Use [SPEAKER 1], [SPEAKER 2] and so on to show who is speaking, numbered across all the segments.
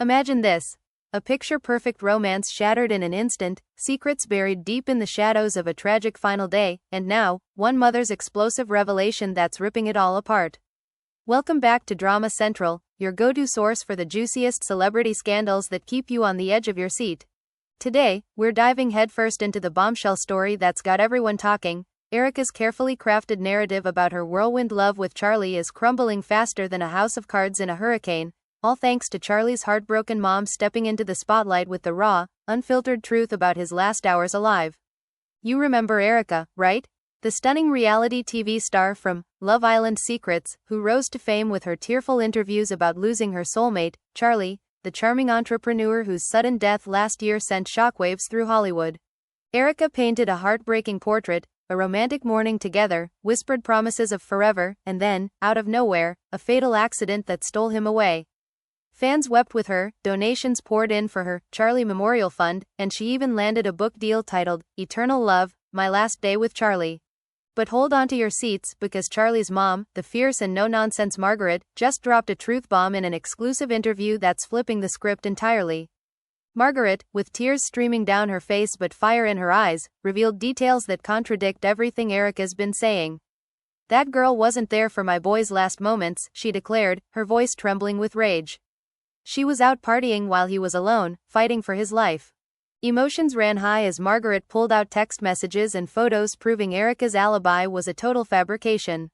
[SPEAKER 1] Imagine this. A picture-perfect romance shattered in an instant, secrets buried deep in the shadows of a tragic final day, and now, one mother's explosive revelation that's ripping it all apart. Welcome back to Drama Central, your go-to source for the juiciest celebrity scandals that keep you on the edge of your seat. Today, we're diving headfirst into the bombshell story that's got everyone talking. Erika's carefully crafted narrative about her whirlwind love with Charlie is crumbling faster than a house of cards in a hurricane, all thanks to Charlie's heartbroken mom stepping into the spotlight with the raw, unfiltered truth about his last hours alive. You remember Erika, right? The stunning reality TV star from Love Island Secrets, who rose to fame with her tearful interviews about losing her soulmate, Charlie, the charming entrepreneur whose sudden death last year sent shockwaves through Hollywood. Erika painted a heartbreaking portrait, a romantic morning together, whispered promises of forever, and then, out of nowhere, a fatal accident that stole him away. Fans wept with her, donations poured in for her Charlie Memorial Fund, and she even landed a book deal titled, Eternal Love, My Last Day with Charlie. But hold on to your seats, because Charlie's mom, the fierce and no-nonsense Margaret, just dropped a truth bomb in an exclusive interview that's flipping the script entirely. Margaret, with tears streaming down her face but fire in her eyes, revealed details that contradict everything Erika's been saying. That girl wasn't there for my boy's last moments, she declared, her voice trembling with rage. She was out partying while he was alone, fighting for his life. Emotions ran high as Margaret pulled out text messages and photos proving Erika's alibi was a total fabrication.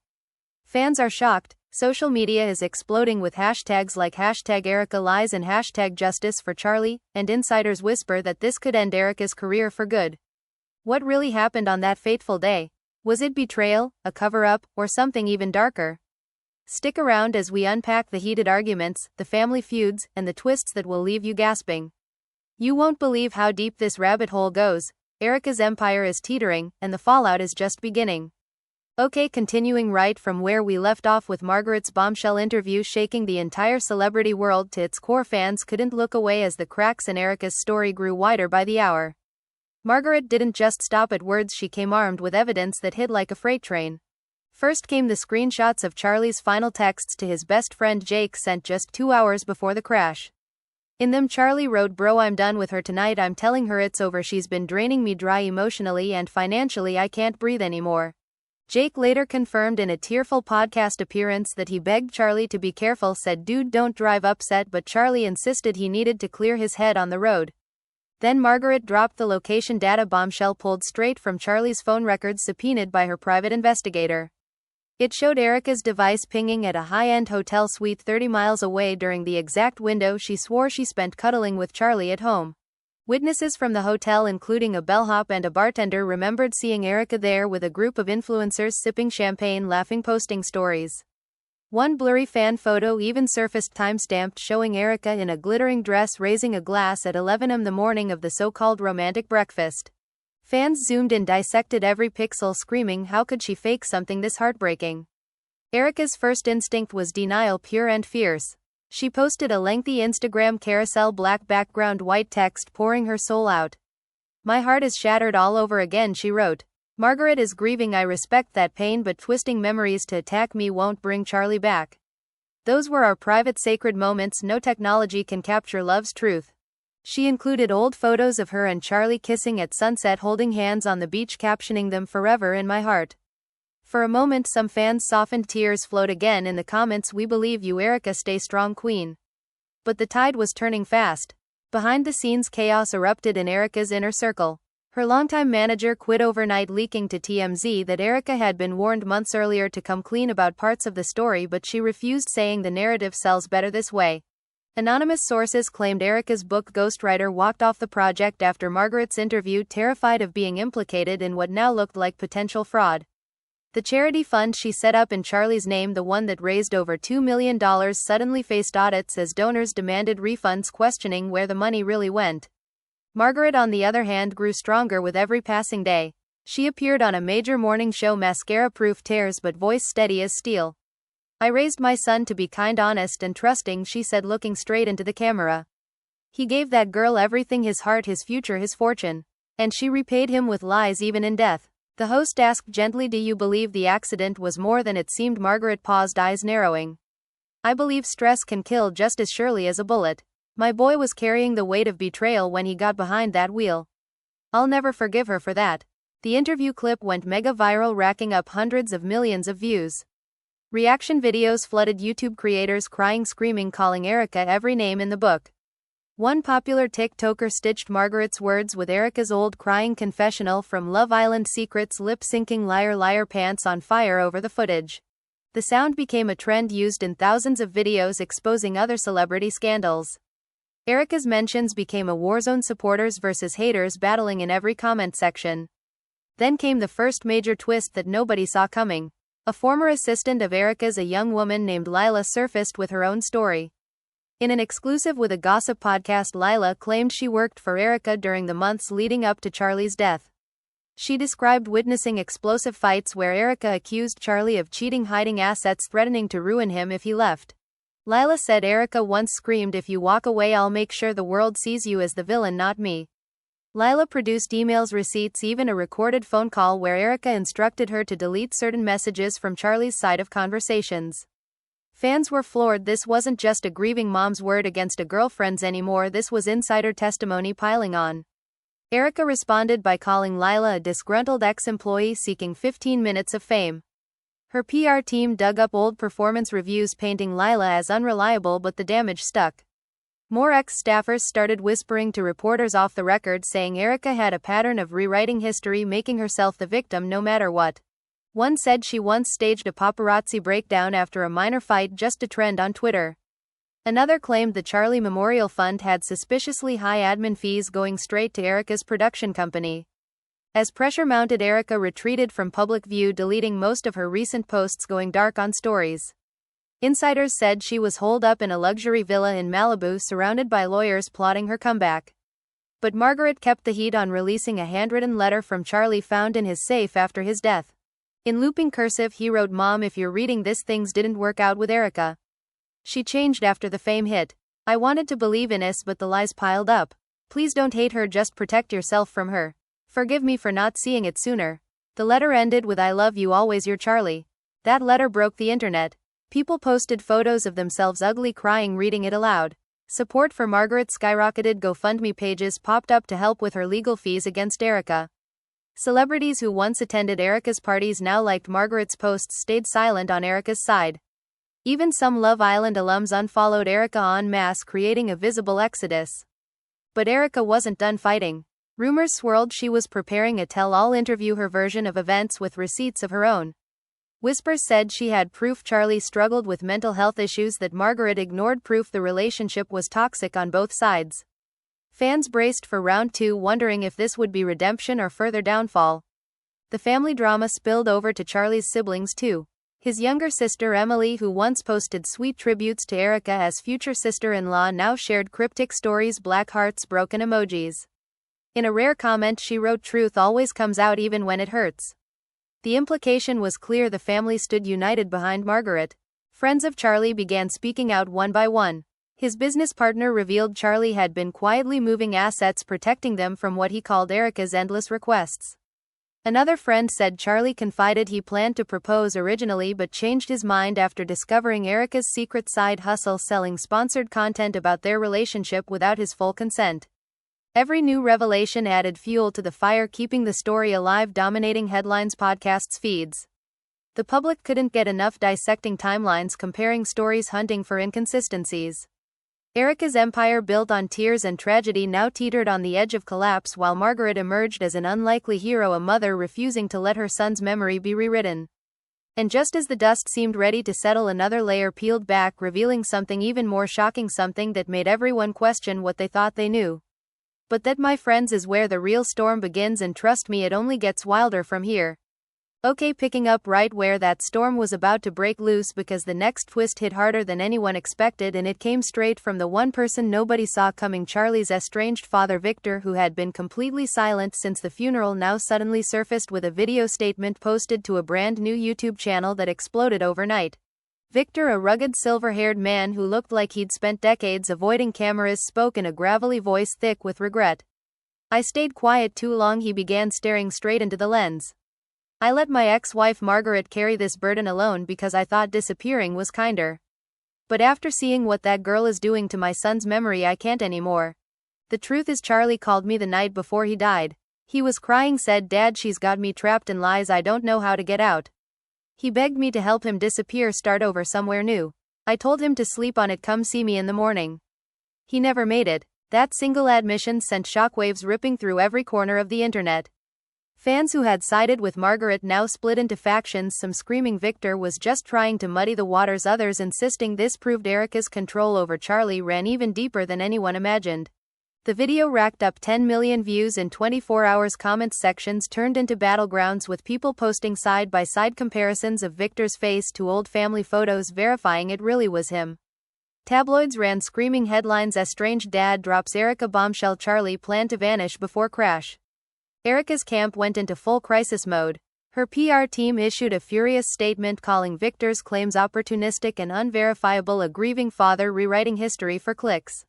[SPEAKER 1] Fans are shocked, social media is exploding with hashtags like #ErikaLies and #JusticeForCharlie, and insiders whisper that this could end Erika's career for good. What really happened on that fateful day? Was it betrayal, a cover-up, or something even darker? Stick around as we unpack the heated arguments, the family feuds, and the twists that will leave you gasping. You won't believe how deep this rabbit hole goes. Erika's empire is teetering, and the fallout is just beginning. Okay, continuing right from where we left off with Margaret's bombshell interview shaking the entire celebrity world to its core, fans couldn't look away as the cracks in Erika's story grew wider by the hour. Margaret didn't just stop at words, she came armed with evidence that hit like a freight train. First came the screenshots of Charlie's final texts to his best friend Jake sent just 2 hours before the crash. In them Charlie wrote, "Bro, I'm done with her tonight, I'm telling her it's over, she's been draining me dry emotionally and financially, I can't breathe anymore." Jake later confirmed in a tearful podcast appearance that he begged Charlie to be careful, said, "Dude, don't drive upset," but Charlie insisted he needed to clear his head on the road. Then Margaret dropped the location data bombshell pulled straight from Charlie's phone records subpoenaed by her private investigator. It showed Erika's device pinging at a high-end hotel suite 30 miles away during the exact window she swore she spent cuddling with Charlie at home. Witnesses from the hotel, including a bellhop and a bartender, remembered seeing Erika there with a group of influencers sipping champagne, laughing, posting stories. One blurry fan photo even surfaced time-stamped showing Erika in a glittering dress raising a glass at 11 a.m. the morning of the so-called romantic breakfast. Fans zoomed in, dissected every pixel, screaming, how could she fake something this heartbreaking? Erika's first instinct was denial, pure and fierce. She posted a lengthy Instagram carousel, black background, white text, pouring her soul out. "My heart is shattered all over again," she wrote. "Margaret is grieving, I respect that pain, but twisting memories to attack me won't bring Charlie back. Those were our private sacred moments, no technology can capture love's truth." She included old photos of her and Charlie kissing at sunset, holding hands on the beach, captioning them, "Forever in my heart." For a moment some fans softened, tears flowed again in the comments, "We believe you, Erika, stay strong, queen." But the tide was turning fast. Behind the scenes chaos erupted in Erika's inner circle. Her longtime manager quit overnight, leaking to TMZ that Erika had been warned months earlier to come clean about parts of the story, but she refused, saying the narrative sells better this way. Anonymous sources claimed Erika's book ghostwriter walked off the project after Margaret's interview, terrified of being implicated in what now looked like potential fraud. The charity fund she set up in Charlie's name, the one that raised over $2 million, suddenly faced audits as donors demanded refunds, questioning where the money really went. Margaret, on the other hand, grew stronger with every passing day. She appeared on a major morning show, mascara-proof tears but voice steady as steel. "I raised my son to be kind, honest, and trusting," she said, looking straight into the camera. "He gave that girl everything, his heart, his future, his fortune. And she repaid him with lies, even in death." The host asked gently, "Do you believe the accident was more than it seemed?" Margaret paused, eyes narrowing. "I believe stress can kill just as surely as a bullet. My boy was carrying the weight of betrayal when he got behind that wheel. I'll never forgive her for that. The interview clip went mega viral, racking up hundreds of millions of views. Reaction videos flooded YouTube, creators crying, screaming, calling Erika every name in the book. One popular TikToker stitched Margaret's words with Erika's old crying confessional from Love Island Secrets, lip-syncing "Liar Liar, pants on fire" over the footage. The sound became a trend used in thousands of videos exposing other celebrity scandals. Erika's mentions became a war zone, supporters versus haters battling in every comment section. Then came the first major twist that nobody saw coming. A former assistant of Erika's, a young woman named Lila, surfaced with her own story. In an exclusive with a gossip podcast, Lila claimed she worked for Erika during the months leading up to Charlie's death. She described witnessing explosive fights where Erika accused Charlie of cheating, hiding assets, threatening to ruin him if he left. Lila said Erika once screamed, "If you walk away, I'll make sure the world sees you as the villain, not me." Lila produced emails, receipts, even a recorded phone call where Erika instructed her to delete certain messages from Charlie's side of conversations. Fans were floored. This wasn't just a grieving mom's word against a girlfriend's anymore, this was insider testimony piling on. Erika responded by calling Lila a disgruntled ex-employee seeking 15 minutes of fame. Her PR team dug up old performance reviews painting Lila as unreliable, but the damage stuck. More ex-staffers started whispering to reporters off the record, saying Erika had a pattern of rewriting history, making herself the victim no matter what. One said she once staged a paparazzi breakdown after a minor fight just to trend on Twitter. Another claimed the Charlie Memorial Fund had suspiciously high admin fees going straight to Erika's production company. As pressure mounted, Erika retreated from public view, deleting most of her recent posts, going dark on stories. Insiders said she was holed up in a luxury villa in Malibu, surrounded by lawyers plotting her comeback. But Margaret kept the heat on, releasing a handwritten letter from Charlie found in his safe after his death. In looping cursive, he wrote, "Mom, if you're reading this, things didn't work out with Erika. She changed after the fame hit. I wanted to believe in us, but the lies piled up. Please don't hate her, just protect yourself from her. Forgive me for not seeing it sooner." The letter ended with, "I love you always, your Charlie." That letter broke the internet. People posted photos of themselves ugly crying reading it aloud. Support for Margaret skyrocketed. GoFundMe pages popped up to help with her legal fees against Erika. Celebrities who once attended Erika's parties now liked Margaret's posts, stayed silent on Erika's side. Even some Love Island alums unfollowed Erika en masse, creating a visible exodus. But Erika wasn't done fighting. Rumors swirled she was preparing a tell-all interview, her version of events with receipts of her own. Whispers said she had proof Charlie struggled with mental health issues, that Margaret ignored proof the relationship was toxic on both sides. Fans braced for round two, wondering if this would be redemption or further downfall. The family drama spilled over to Charlie's siblings too. His younger sister Emily, who once posted sweet tributes to Erika as future sister-in-law, now shared cryptic stories, black hearts, broken emojis. In a rare comment, she wrote, "Truth always comes out even when it hurts." The implication was clear: the family stood united behind Margaret. Friends of Charlie began speaking out one by one. His business partner revealed Charlie had been quietly moving assets, protecting them from what he called Erika's endless requests. Another friend said Charlie confided he planned to propose originally but changed his mind after discovering Erika's secret side hustle, selling sponsored content about their relationship without his full consent. Every new revelation added fuel to the fire, keeping the story alive, dominating headlines, podcasts, feeds. The public couldn't get enough, dissecting timelines, comparing stories, hunting for inconsistencies. Erika's empire, built on tears and tragedy, now teetered on the edge of collapse, while Margaret emerged as an unlikely hero, a mother refusing to let her son's memory be rewritten. And just as the dust seemed ready to settle, another layer peeled back, revealing something even more shocking, something that made everyone question what they thought they knew. But that, my friends, is where the real storm begins, and trust me, it only gets wilder from here. Okay, picking up right where that storm was about to break loose, because the next twist hit harder than anyone expected, and it came straight from the one person nobody saw coming: Charlie's estranged father Victor, who had been completely silent since the funeral, now suddenly surfaced with a video statement posted to a brand new YouTube channel that exploded overnight. Victor, a rugged silver-haired man who looked like he'd spent decades avoiding cameras, spoke in a gravelly voice thick with regret. "I stayed quiet too long," he began, staring straight into the lens. "I let my ex-wife Margaret carry this burden alone because I thought disappearing was kinder. But after seeing what that girl is doing to my son's memory, I can't anymore. The truth is, Charlie called me the night before he died. He was crying, said, "Dad, she's got me trapped in lies, I don't know how to get out." He begged me to help him disappear, start over somewhere new. I told him to sleep on it, come see me in the morning. He never made it. That single admission sent shockwaves ripping through every corner of the internet. Fans who had sided with Margaret now split into factions, some screaming Victor was just trying to muddy the waters, others insisting this proved Erika's control over Charlie ran even deeper than anyone imagined. The video racked up 10 million views in 24 hours. Comments sections turned into battlegrounds, with people posting side-by-side comparisons of Victor's face to old family photos, verifying it really was him. Tabloids ran screaming headlines: "Estranged dad drops Erika bombshell, Charlie planned to vanish before crash." Erika's camp went into full crisis mode. Her PR team issued a furious statement calling Victor's claims opportunistic and unverifiable, a grieving father rewriting history for clicks.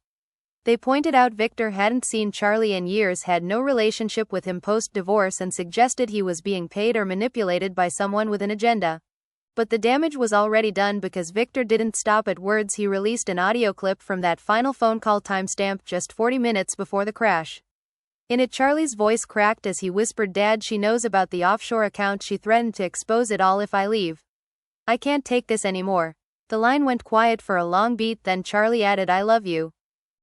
[SPEAKER 1] They pointed out Victor hadn't seen Charlie in years, had no relationship with him post-divorce, and suggested he was being paid or manipulated by someone with an agenda. But the damage was already done, because Victor didn't stop at words. He released an audio clip from that final phone call, timestamped just 40 minutes before the crash. In it, Charlie's voice cracked as he whispered, "Dad, she knows about the offshore account. She threatened to expose it all if I leave. I can't take this anymore." The line went quiet for a long beat, then Charlie added, "I love you.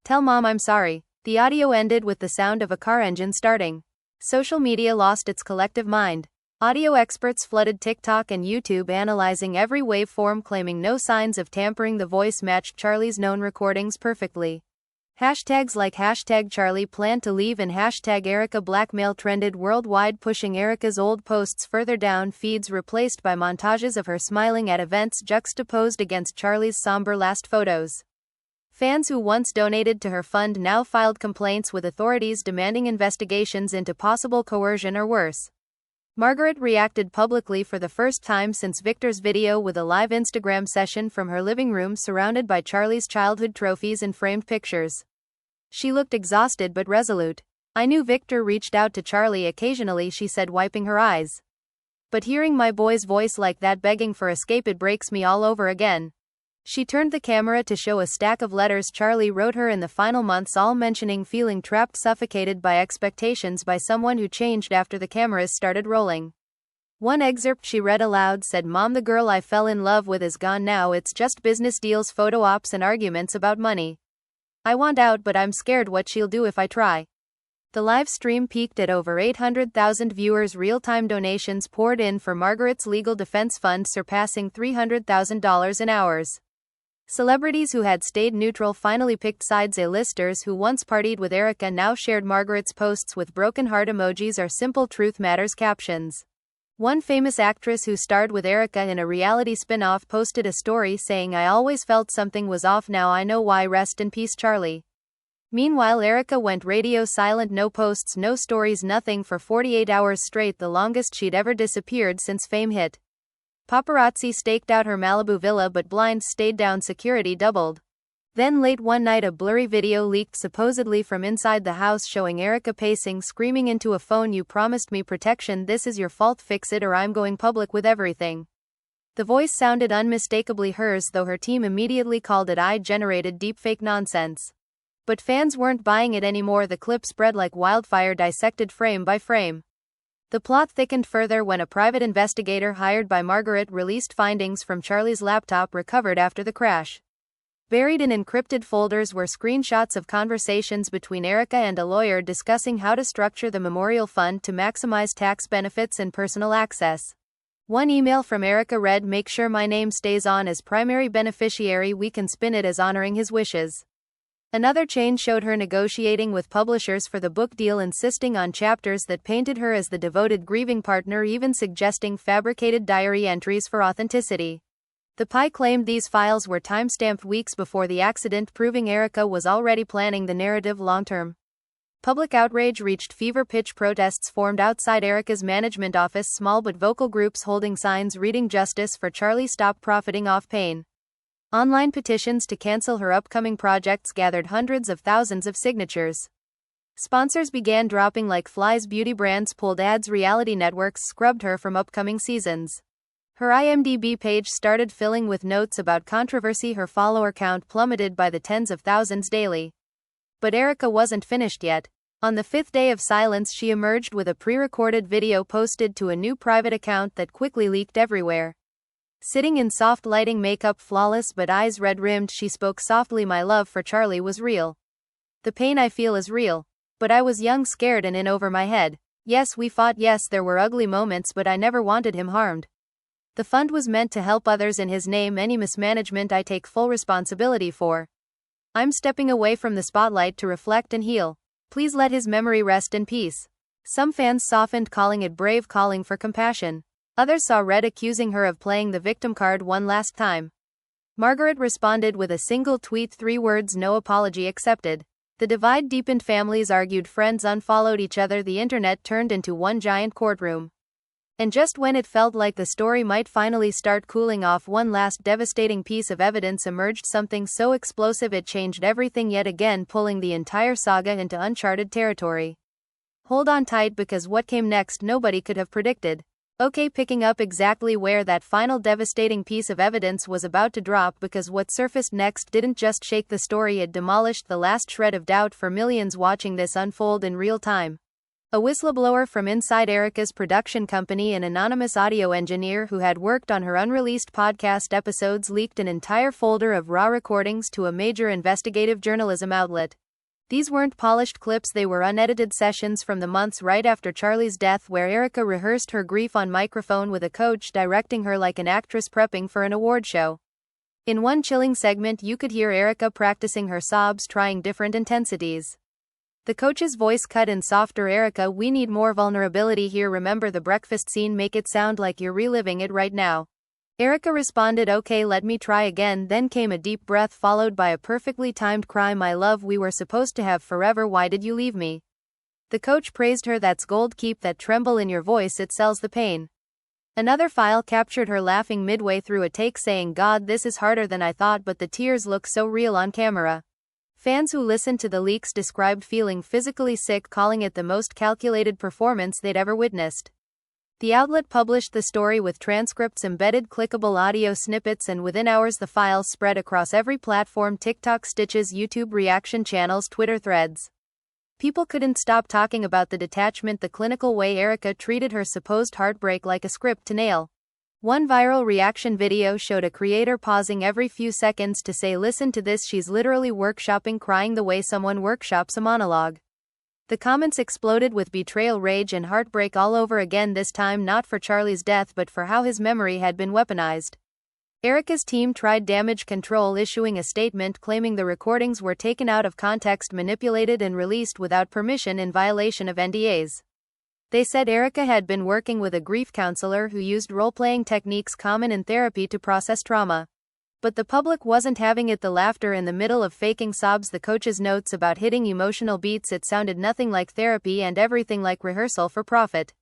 [SPEAKER 1] Tell Mom I'm sorry." The audio ended with the sound of a car engine starting. Social media lost its collective mind. Audio experts flooded TikTok and YouTube, analyzing every waveform, claiming no signs of tampering. The voice matched Charlie's known recordings perfectly. Hashtags like #Charlie planned to leave and #Erika blackmail trended worldwide, pushing Erika's old posts further down feeds, replaced by montages of her smiling at events juxtaposed against Charlie's somber last photos. Fans who once donated to her fund now filed complaints with authorities, demanding investigations into possible coercion or worse. Margaret reacted publicly for the first time since Victor's video, with a live Instagram session from her living room surrounded by Charlie's childhood trophies and framed pictures. She looked exhausted but resolute. "I knew Victor reached out to Charlie occasionally," she said, wiping her eyes. "But hearing my boy's voice like that begging for escape, it breaks me all over again." She turned the camera to show a stack of letters Charlie wrote her in the final months, all mentioning feeling trapped, suffocated by expectations, by someone who changed after the cameras started rolling. One excerpt she read aloud said, "Mom, the girl I fell in love with is gone now. It's just business deals, photo ops, and arguments about money. I want out, but I'm scared what she'll do if I try." The live stream peaked at over 800,000 viewers. Real-time donations poured in for Margaret's legal defense fund, surpassing $300,000 in hours. Celebrities who had stayed neutral finally picked sides. A-listers who once partied with Erika now shared Margaret's posts with broken heart emojis or simple "Truth Matters" captions. One famous actress who starred with Erika in a reality spin-off posted a story saying, "I always felt something was off, now I know why. Rest in peace, Charlie." Meanwhile, Erika went radio silent, no posts, no stories, nothing for 48 hours straight, the longest she'd ever disappeared since fame hit. Paparazzi staked out her Malibu villa, but blinds stayed down, security doubled. Then late one night, a blurry video leaked, supposedly from inside the house, showing Erika pacing, screaming into a phone, "You promised me protection. This is your fault. Fix it or I'm going public with everything." The voice sounded unmistakably hers, though her team immediately called it AI-generated deepfake nonsense. But fans weren't buying it anymore. The clip spread like wildfire, dissected frame by frame. The plot thickened further when a private investigator hired by Margaret released findings from Charlie's laptop recovered after the crash. Buried in encrypted folders were screenshots of conversations between Erika and a lawyer discussing how to structure the memorial fund to maximize tax benefits and personal access. One email from Erika read, "Make sure my name stays on as primary beneficiary. We can spin it as honoring his wishes." Another chain showed her negotiating with publishers for the book deal, insisting on chapters that painted her as the devoted grieving partner, even suggesting fabricated diary entries for authenticity. The Pie claimed these files were timestamped weeks before the accident, proving Erika was already planning the narrative long-term. Public outrage reached fever pitch. Protests formed outside Erika's management office, small but vocal groups holding signs reading, "Justice for Charlie, stop profiting off pain." Online petitions to cancel her upcoming projects gathered hundreds of thousands of signatures. Sponsors began dropping like flies. Beauty brands pulled ads. Reality networks scrubbed her from upcoming seasons. Her IMDb page started filling with notes about controversy. Her follower count plummeted by the tens of thousands daily. But Erika wasn't finished yet. On the 5th day of silence, she emerged with a pre-recorded video posted to a new private account that quickly leaked everywhere. Sitting in soft lighting, makeup flawless but eyes red-rimmed, she spoke softly, "My love for Charlie was real. The pain I feel is real. But I was young, scared, and in over my head. Yes, we fought, yes, there were ugly moments, but I never wanted him harmed. The fund was meant to help others in his name. Any mismanagement I take full responsibility for. I'm stepping away from the spotlight to reflect and heal. Please let his memory rest in peace." Some fans softened, calling it brave, calling for compassion. Others saw red, accusing her of playing the victim card one last time. Margaret responded with a single tweet, 3 words: "No apology accepted." The divide deepened. Families argued, friends unfollowed each other. The internet turned into one giant courtroom. And just when it felt like the story might finally start cooling off, one last devastating piece of evidence emerged, something so explosive it changed everything yet again, pulling the entire saga into uncharted territory. Hold on tight, because what came next nobody could have predicted. Okay, picking up exactly where that final devastating piece of evidence was about to drop, because what surfaced next didn't just shake the story, it demolished the last shred of doubt for millions watching this unfold in real time. A whistleblower from inside Erika's production company, an anonymous audio engineer who had worked on her unreleased podcast episodes, leaked an entire folder of raw recordings to a major investigative journalism outlet. These weren't polished clips, they were unedited sessions from the months right after Charlie's death, where Erika rehearsed her grief on microphone with a coach directing her like an actress prepping for an award show. In one chilling segment, you could hear Erika practicing her sobs, trying different intensities. The coach's voice cut in softer: "Erika, we need more vulnerability here. Remember the breakfast scene? Make it sound like you're reliving it right now." Erika responded, "Okay, let me try again." Then came a deep breath, followed by a perfectly timed cry: "My love, we were supposed to have forever. Why did you leave me?" The coach praised her. "That's gold. Keep that tremble in your voice, it sells the pain." Another file captured her laughing midway through a take, saying, "God, this is harder than I thought, but the tears look so real on camera." Fans who listened to the leaks described feeling physically sick, calling it the most calculated performance they'd ever witnessed. The outlet published the story with transcripts, embedded clickable audio snippets, and within hours the files spread across every platform: TikTok, Stitches, YouTube reaction channels, Twitter threads. People couldn't stop talking about the detachment, the clinical way Erika treated her supposed heartbreak like a script to nail. One viral reaction video showed a creator pausing every few seconds to say, "Listen to this, she's literally workshopping crying the way someone workshops a monologue." The comments exploded with betrayal, rage, and heartbreak all over again, this time not for Charlie's death but for how his memory had been weaponized. Erika's team tried damage control, issuing a statement claiming the recordings were taken out of context, manipulated, and released without permission in violation of NDAs. They said Erika had been working with a grief counselor who used role-playing techniques common in therapy to process trauma. But the public wasn't having it. The laughter in the middle of faking sobs, the coach's notes about hitting emotional beats, it sounded nothing like therapy and everything like rehearsal for profit.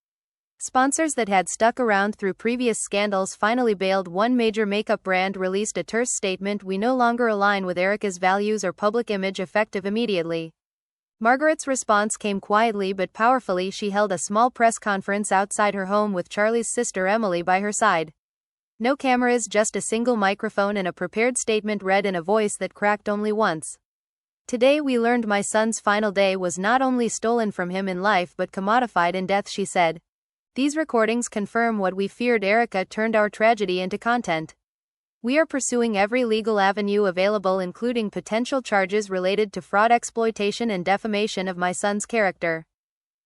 [SPEAKER 1] Sponsors that had stuck around through previous scandals finally bailed. One major makeup brand released a terse statement: "We no longer align with Erika's values or public image," effective immediately. Margaret's response came quietly but powerfully. She held a small press conference outside her home with Charlie's sister Emily by her side. No cameras, just a single microphone and a prepared statement read in a voice that cracked only once. "Today we learned my son's final day was not only stolen from him in life but commodified in death," she said. "These recordings confirm what we feared. Erika turned our tragedy into content. We are pursuing every legal avenue available, including potential charges related to fraud, exploitation, and defamation of my son's character.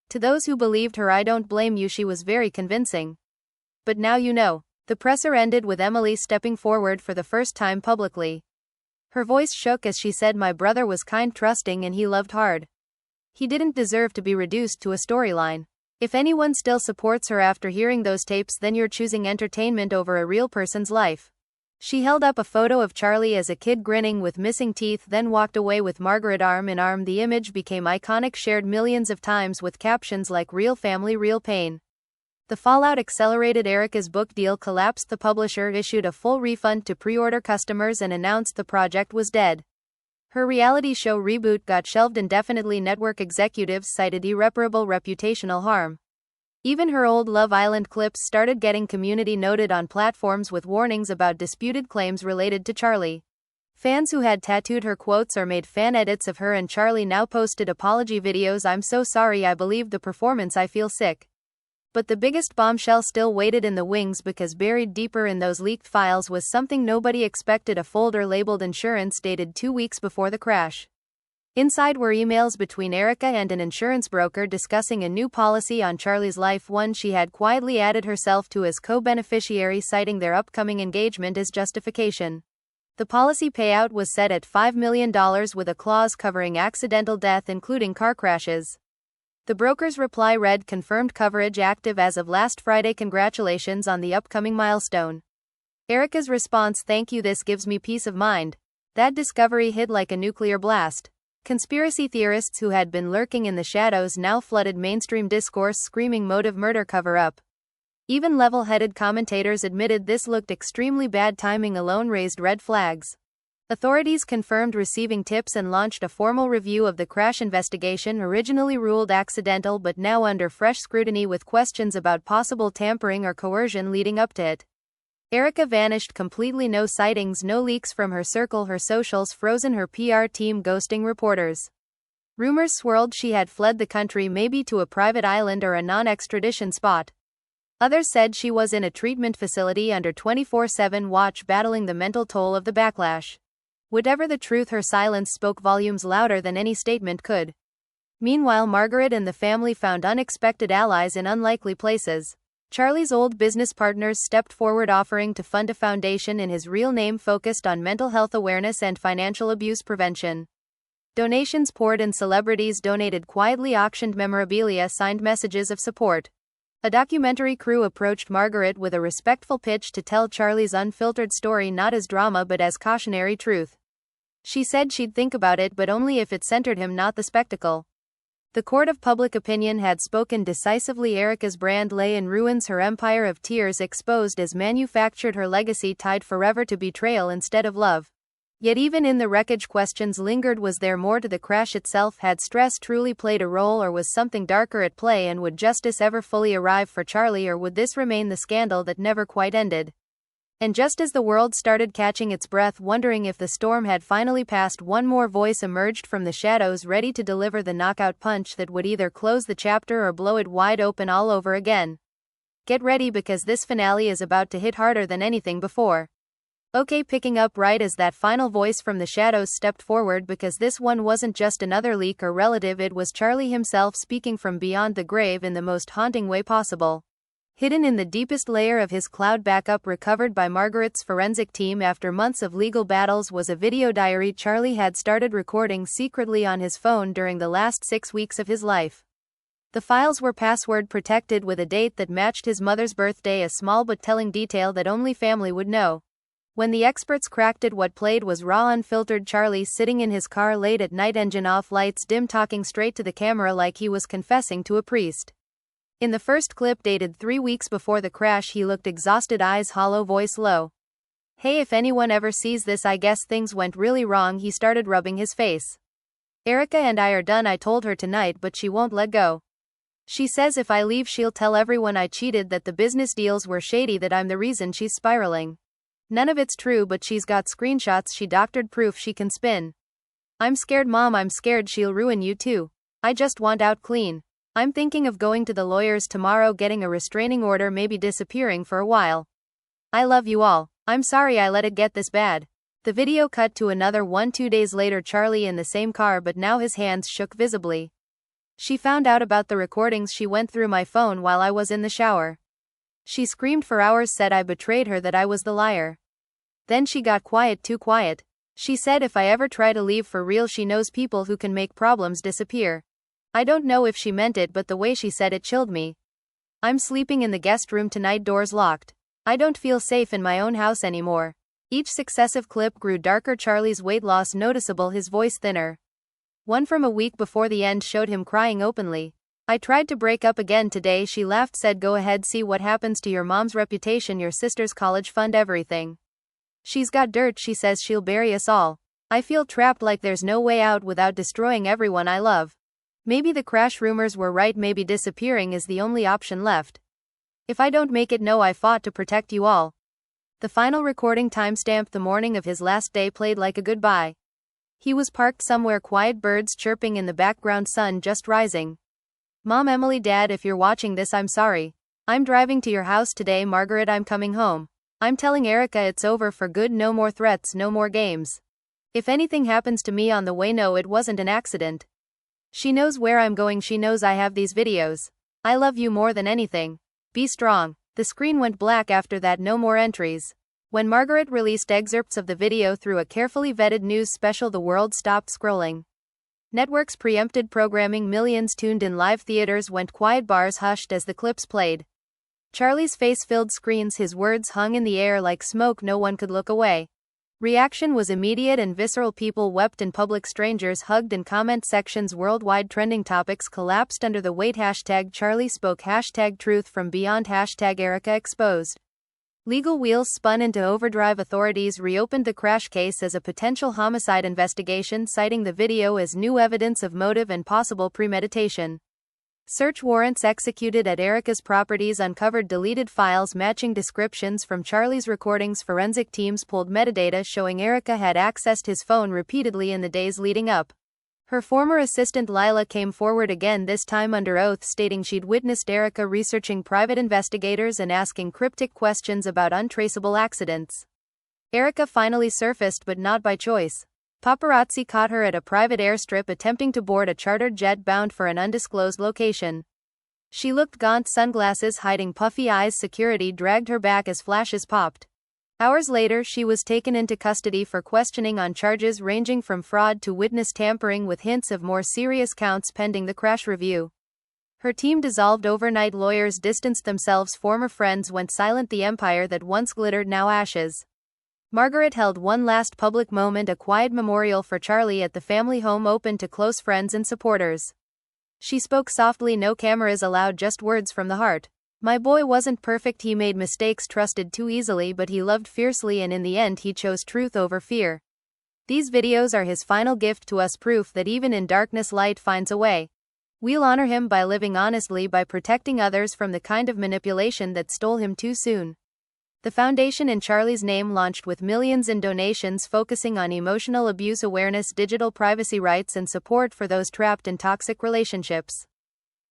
[SPEAKER 1] To those who believed her, I don't blame you. She was very convincing. But now you know." The presser ended with Emily stepping forward for the first time publicly. Her voice shook as she said, "My brother was kind, trusting, and he loved hard. He didn't deserve to be reduced to a storyline. If anyone still supports her after hearing those tapes, then you're choosing entertainment over a real person's life." She held up a photo of Charlie as a kid grinning with missing teeth, then walked away with Margaret arm in arm. The image became iconic, shared millions of times with captions like "Real family, real pain." The fallout accelerated. Erika's book deal collapsed. The publisher issued a full refund to pre-order customers and announced the project was dead. Her reality show reboot got shelved indefinitely. Network executives cited irreparable reputational harm. Even her old Love Island clips started getting community noted on platforms with warnings about disputed claims related to Charlie. Fans who had tattooed her quotes or made fan edits of her and Charlie now posted apology videos. "I'm so sorry, I believe the performance, I feel sick." But the biggest bombshell still waited in the wings, because buried deeper in those leaked files was something nobody expected: a folder labeled insurance dated 2 weeks before the crash. Inside were emails between Erika and an insurance broker discussing a new policy on Charlie's life, one she had quietly added herself to as co-beneficiary, citing their upcoming engagement as justification. The policy payout was set at $5 million with a clause covering accidental death including car crashes. The broker's reply read, "Confirmed coverage active as of last Friday. Congratulations on the upcoming milestone." Erika's response, "Thank you, this gives me peace of mind." That discovery hit like a nuclear blast. Conspiracy theorists who had been lurking in the shadows now flooded mainstream discourse, screaming motive, murder, cover-up. Even level-headed commentators admitted this looked extremely bad. Timing alone raised red flags. Authorities confirmed receiving tips and launched a formal review of the crash investigation, originally ruled accidental but now under fresh scrutiny with questions about possible tampering or coercion leading up to it. Erika vanished completely. No sightings, no leaks from her circle, her socials frozen, her PR team ghosting reporters. Rumors swirled she had fled the country, maybe to a private island or a non-extradition spot. Others said she was in a treatment facility under 24/7 watch, battling the mental toll of the backlash. Whatever the truth, her silence spoke volumes, louder than any statement could. Meanwhile, Margaret and the family found unexpected allies in unlikely places. Charlie's old business partners stepped forward, offering to fund a foundation in his real name focused on mental health awareness and financial abuse prevention. Donations poured in, celebrities donated quietly, auctioned memorabilia, signed messages of support. A documentary crew approached Margaret with a respectful pitch to tell Charlie's unfiltered story, not as drama but as cautionary truth. She said she'd think about it, but only if it centered him, not the spectacle. The court of public opinion had spoken decisively. Erika's brand lay in ruins, her empire of tears exposed as manufactured, her legacy tied forever to betrayal instead of love. Yet even in the wreckage, questions lingered. Was there more to the crash itself? Had stress truly played a role, or was something darker at play? And would justice ever fully arrive for Charlie, or would this remain the scandal that never quite ended? And just as the world started catching its breath, wondering if the storm had finally passed, one more voice emerged from the shadows, ready to deliver the knockout punch that would either close the chapter or blow it wide open all over again. Get ready, because this finale is about to hit harder than anything before. Okay, picking up right as that final voice from the shadows stepped forward, because this one wasn't just another leak or relative, it was Charlie himself speaking from beyond the grave in the most haunting way possible. Hidden in the deepest layer of his cloud backup, recovered by Margaret's forensic team after months of legal battles, was a video diary Charlie had started recording secretly on his phone during the last 6 weeks of his life. The files were password protected with a date that matched his mother's birthday, a small but telling detail that only family would know. When the experts cracked it, what played was raw, unfiltered Charlie sitting in his car late at night, engine off, lights dim, talking straight to the camera like he was confessing to a priest. In the first clip, dated 3 weeks before the crash, he looked exhausted, eyes hollow, voice low. "Hey, if anyone ever sees this, I guess things went really wrong." He started rubbing his face. "Erika and I are done. I told her tonight, but she won't let go. She says if I leave she'll tell everyone I cheated, that the business deals were shady, that I'm the reason she's spiraling. None of it's true, but she's got screenshots, she doctored, proof she can spin. I'm scared, Mom, I'm scared she'll ruin you too. I just want out clean. I'm thinking of going to the lawyers tomorrow, getting a restraining order, maybe disappearing for a while. I love you all. I'm sorry I let it get this bad." The video cut to another one. 2 days later, Charlie in the same car, but now his hands shook visibly. "She found out about the recordings. She went through my phone while I was in the shower. She screamed for hours, said I betrayed her, that I was the liar. Then she got quiet, too quiet. She said if I ever try to leave for real, she knows people who can make problems disappear. I don't know if she meant it, but the way she said it chilled me. I'm sleeping in the guest room tonight, doors locked. I don't feel safe in my own house anymore." Each successive clip grew darker, Charlie's weight loss noticeable, his voice thinner. One from a week before the end showed him crying openly. "I tried to break up again today," she laughed, said, "Go ahead, see what happens to your mom's reputation, your sister's college fund, everything. She's got dirt, she says she'll bury us all. I feel trapped, like there's no way out without destroying everyone I love." Maybe the crash rumors were right, maybe disappearing is the only option left. If I don't make it, no, I fought to protect you all. The final recording timestamp the morning of his last day played like a goodbye. He was parked somewhere quiet, birds chirping in the background, sun just rising. Mom, Emily, Dad, if you're watching this, I'm sorry. I'm driving to your house today, Margaret, I'm coming home. I'm telling Erika it's over for good, no more threats, no more games. If anything happens to me on the way, no, it wasn't an accident. She knows where I'm going, she knows I have these videos. I love you more than anything. Be strong. The screen went black after that, no more entries. When Margaret released excerpts of the video through a carefully vetted news special, the world stopped scrolling. Networks preempted programming, millions tuned in, live theaters went quiet, bars hushed as the clips played. Charlie's face filled screens, his words hung in the air like smoke, no one could look away. Reaction was immediate and visceral, people wept in public, strangers hugged in comment sections worldwide, trending topics collapsed under the weight. #Charlie spoke, #truth from beyond, #Erika exposed. Legal wheels spun into overdrive, authorities reopened the crash case as a potential homicide investigation, citing the video as new evidence of motive and possible premeditation. Search warrants executed at Erika's properties uncovered deleted files matching descriptions from Charlie's recordings. Forensic teams pulled metadata showing Erika had accessed his phone repeatedly in the days leading up. Her former assistant Lila came forward again, this time under oath, stating she'd witnessed Erika researching private investigators and asking cryptic questions about untraceable accidents. Erika finally surfaced, but not by choice. Paparazzi caught her at a private airstrip attempting to board a chartered jet bound for an undisclosed location. She looked gaunt, sunglasses hiding puffy eyes. Security dragged her back as flashes popped. Hours later, she was taken into custody for questioning on charges ranging from fraud to witness tampering, with hints of more serious counts pending the crash review. Her team dissolved overnight, lawyers distanced themselves, former friends went silent, the empire that once glittered now ashes. Margaret held one last public moment, a quiet memorial for Charlie at the family home open to close friends and supporters. She spoke softly, no cameras allowed, just words from the heart. My boy wasn't perfect, he made mistakes, trusted too easily, but he loved fiercely, and in the end he chose truth over fear. These videos are his final gift to us, proof that even in darkness light finds a way. We'll honor him by living honestly, by protecting others from the kind of manipulation that stole him too soon. The foundation in Charlie's name launched with millions in donations, focusing on emotional abuse awareness, digital privacy rights, and support for those trapped in toxic relationships.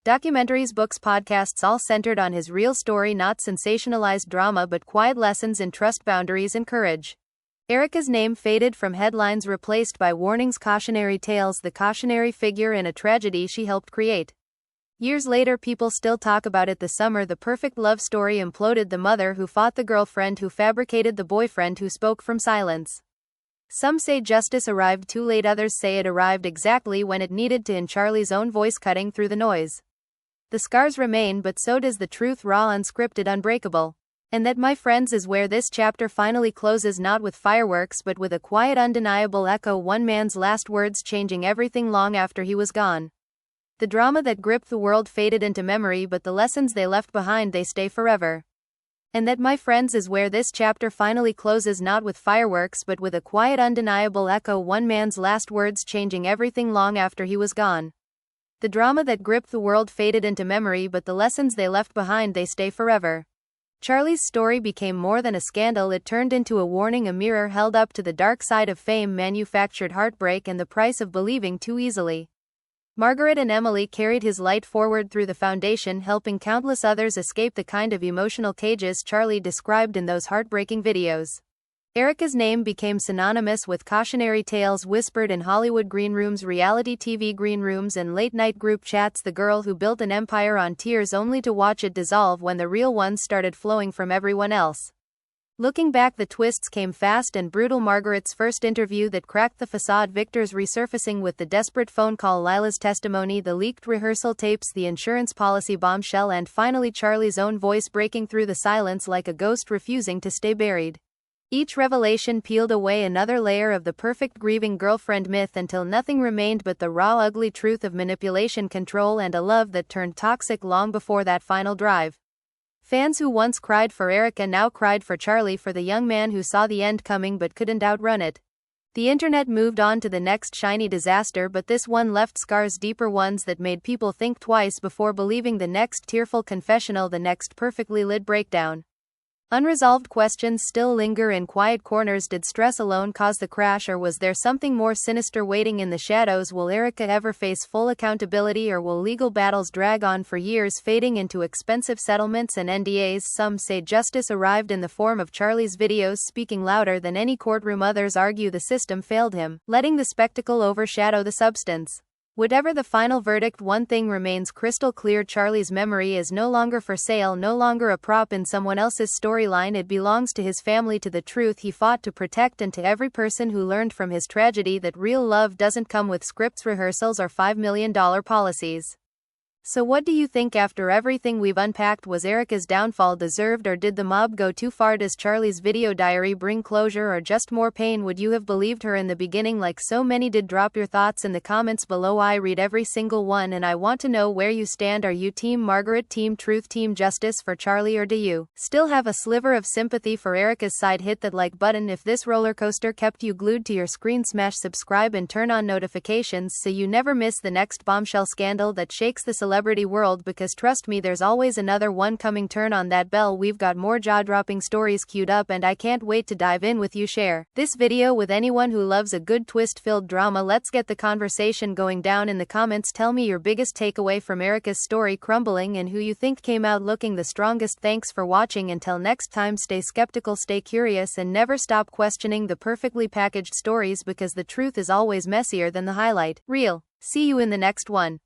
[SPEAKER 1] Documentaries, books, podcasts, all centered on his real story, not sensationalized drama but quiet lessons in trust, boundaries, and courage. Erika's name faded from headlines, replaced by warnings, cautionary tales, the cautionary figure in a tragedy she helped create. Years later, people still talk about it. The summer the perfect love story imploded, the mother who fought the girlfriend who fabricated, the boyfriend who spoke from silence. Some say justice arrived too late, others say it arrived exactly when it needed to, in Charlie's own voice cutting through the noise. The scars remain, but so does the truth, raw, unscripted, unbreakable. And that, my friends, is where this chapter finally closes, not with fireworks but with a quiet, undeniable echo, one man's last words changing everything long after he was gone. The drama that gripped the world faded into memory, but the lessons they left behind, they stay forever. And that, my friends, is where this chapter finally closes, not with fireworks but with a quiet, undeniable echo, one man's last words changing everything long after he was gone. The drama that gripped the world faded into memory, but the lessons they left behind, they stay forever. Charlie's story became more than a scandal, it turned into a warning, a mirror held up to the dark side of fame, manufactured heartbreak, and the price of believing too easily. Margaret and Emily carried his light forward through the foundation, helping countless others escape the kind of emotional cages Charlie described in those heartbreaking videos. Erika's name became synonymous with cautionary tales whispered in Hollywood green rooms, reality TV green rooms, and late-night group chats, the girl who built an empire on tears only to watch it dissolve when the real ones started flowing from everyone else. Looking back, the twists came fast and brutal. Margaret's first interview that cracked the facade, Victor's resurfacing with the desperate phone call, Lila's testimony, the leaked rehearsal tapes, the insurance policy bombshell, and finally Charlie's own voice breaking through the silence like a ghost refusing to stay buried. Each revelation peeled away another layer of the perfect grieving girlfriend myth until nothing remained but the raw, ugly truth of manipulation, control, and a love that turned toxic long before that final drive. Fans who once cried for Erika now cried for Charlie, for the young man who saw the end coming but couldn't outrun it. The internet moved on to the next shiny disaster, but this one left scars, deeper ones that made people think twice before believing the next tearful confessional, the next perfectly lit breakdown. Unresolved questions still linger in quiet corners. Did stress alone cause the crash, or was there something more sinister waiting in the shadows? Will Erika ever face full accountability, or will legal battles drag on for years, fading into expensive settlements and NDAs? Some say justice arrived in the form of Charlie's videos speaking louder than any courtroom. Others argue the system failed him, letting the spectacle overshadow the substance. Whatever the final verdict, one thing remains crystal clear: Charlie's memory is no longer for sale, no longer a prop in someone else's storyline. It belongs to his family, to the truth he fought to protect, and to every person who learned from his tragedy that real love doesn't come with scripts, rehearsals, or $5 million policies. So what do you think? After everything we've unpacked, was Erika's downfall deserved, or did the mob go too far? Does Charlie's video diary bring closure, or just more pain? Would you have believed her in the beginning like so many did? Drop your thoughts in the comments below. I read every single one, and I want to know where you stand. Are you Team Margaret, Team Truth, Team Justice for Charlie, or do you still have a sliver of sympathy for Erika's side? Hit that like button if this roller coaster kept you glued to your screen. Smash subscribe and turn on notifications so you never miss the next bombshell scandal that shakes the celebrity world, because trust me, there's always another one coming. Turn on that bell, we've got more jaw-dropping stories queued up, and I can't wait to dive in with you. Share this video with anyone who loves a good twist-filled drama. Let's get the conversation going. Down in the comments, tell me your biggest takeaway from Erika's story crumbling, and who you think came out looking the strongest. Thanks for watching. Until next time, stay skeptical, stay curious, and never stop questioning the perfectly packaged stories, because the truth is always messier than the highlight reel. See you in the next one.